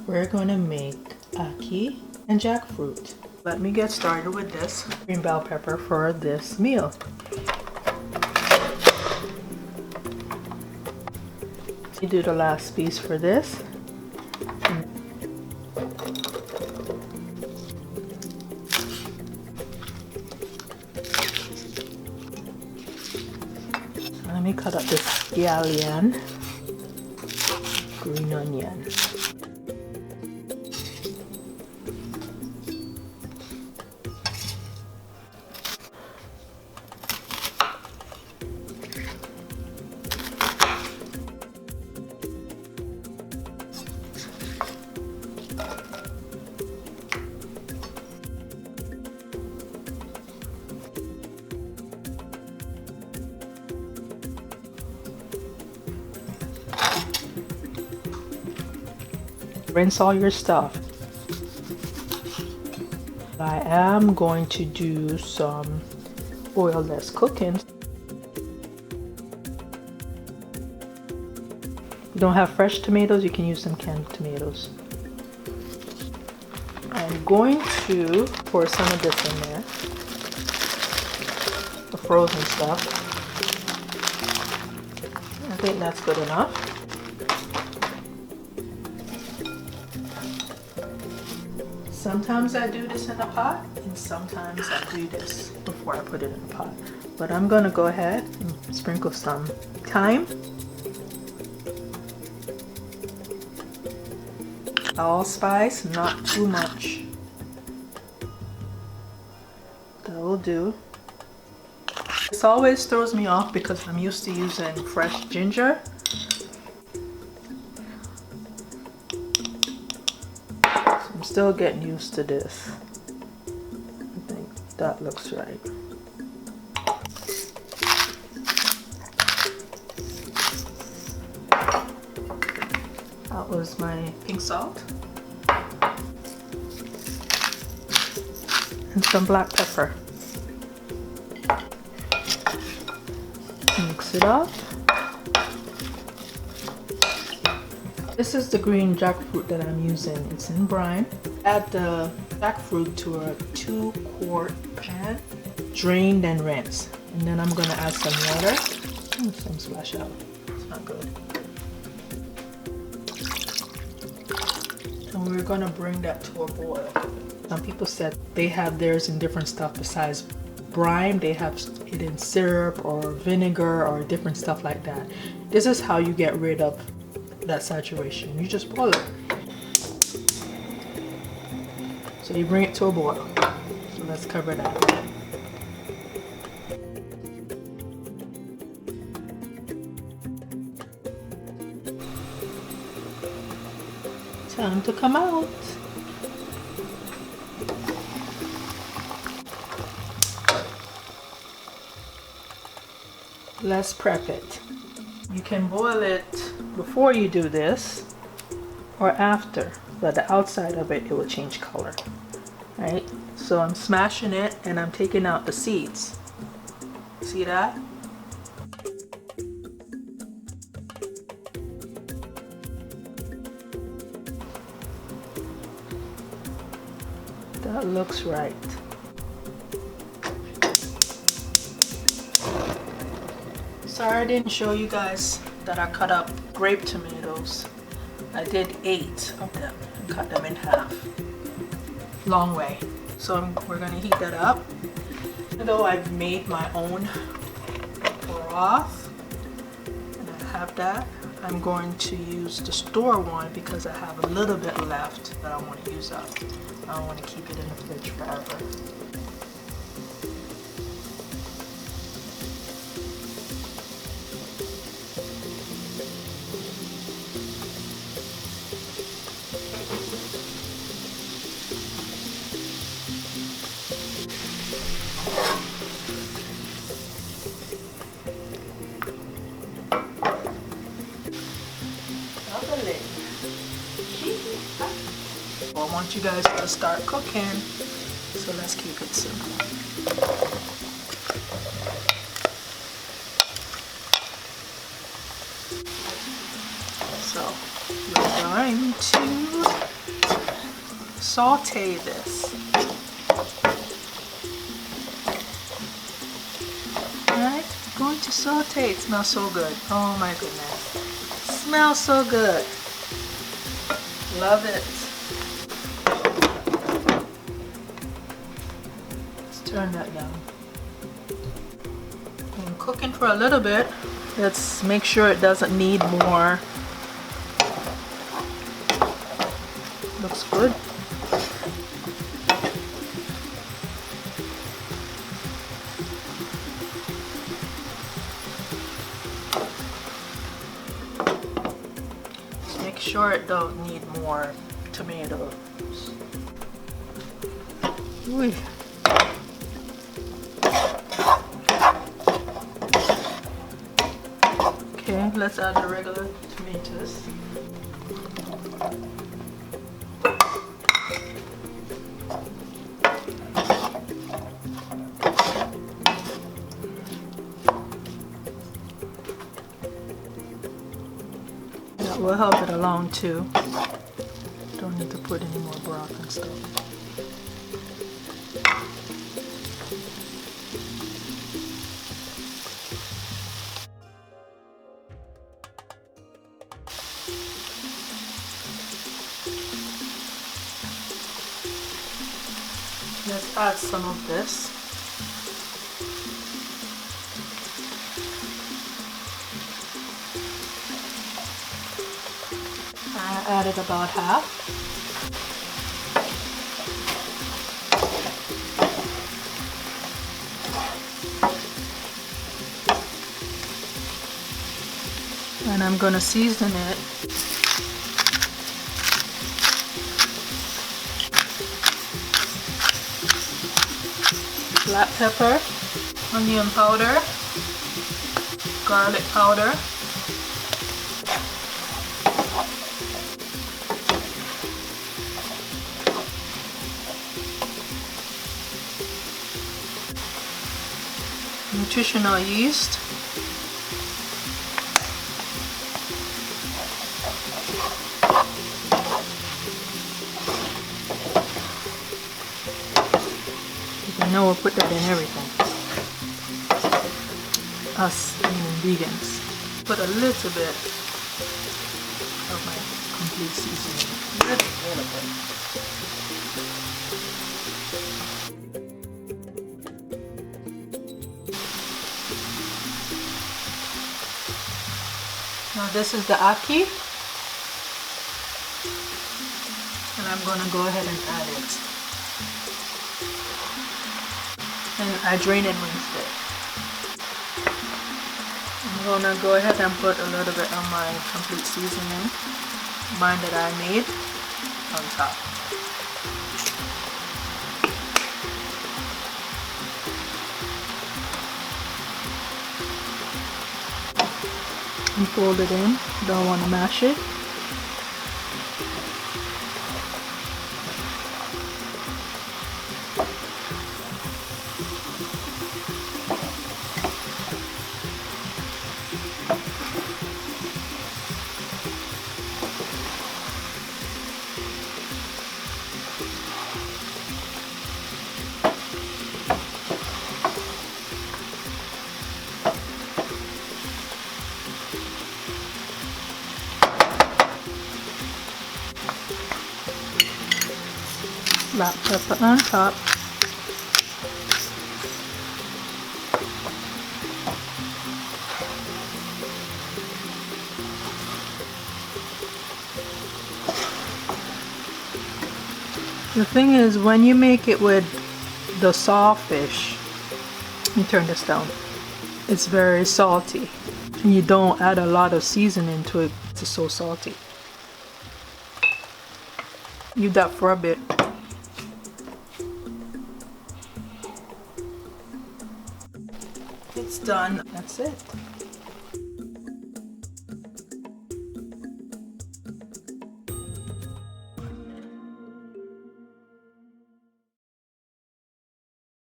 We're going to make ackee and jackfruit. Let me get started with this green bell pepper for this meal. You do the last piece for this. Let me cut up this scallion, green onion. Rinse all your stuff. I am going to do some oilless cooking. If you don't have fresh tomatoes, you can use some canned tomatoes. I'm going to pour some of this in there, the frozen stuff. I think that's good enough. Sometimes I do this in a pot, and sometimes I do this before I put it in a pot. But I'm gonna go ahead and sprinkle some thyme, allspice, not too much. That will do. This always throws me off because I'm used to using fresh ginger. Still getting used to this. I think that looks right. That was my pink salt and some black pepper. Mix it up. This is the green jackfruit that I'm using. It's in brine. Add the jackfruit to a 2-quart pan, drained and rinse. And then I'm gonna add some water. Some splash out. It's not good. And we're gonna bring that to a boil. Some people said they have theirs in different stuff besides brine. They have it in syrup or vinegar or different stuff like that. This is how you get rid of that saturation. You just boil it. So you bring it to a boil. So let's cover that. Time to come out. Let's prep it. You can boil it before you do this or after, but the outside of it will change color. Right? So I'm smashing it and I'm taking out the seeds. See that? That looks right. Sorry I didn't show you guys that I cut up grape tomatoes. I did 8 of them and cut them in half. Long way. So we're gonna heat that up. Even though I've made my own broth, and I have that, I'm going to use the store one because I have a little bit left that I want to use up. I don't want to keep it in the fridge forever. I want you guys to start cooking, so let's keep it simple. So So we're going to saute this. Alright, we're going to saute. It smells so good. Oh my goodness. It smells so good. Love it. Let's turn that down. I'm cooking for a little bit. Let's make sure it doesn't need more. Looks good. Just make sure it don't need more tomatoes. Ooh. Okay, let's add the regular tomatoes. That will help it along too. Don't need to put any more broth and stuff. Let's add some of this. I added about half. And I'm gonna season it. Black pepper, onion powder, garlic powder, nutritional yeast, you know we'll put that in everything. Us vegans. Put a little bit of my complete seasoning. Little bit. Now this is the ackee. And I'm going to go ahead and add it. And I drain and rinsed it. I'm gonna go ahead and put a little bit of my complete seasoning, mine that I made, on top. And fold it in, don't want to mash it. Black pepper on top. The thing is, when you make it with the sawfish, let me turn this down, it's very salty. And you don't add a lot of seasoning to it, it's so salty. Leave that for a bit. It's done. That's it.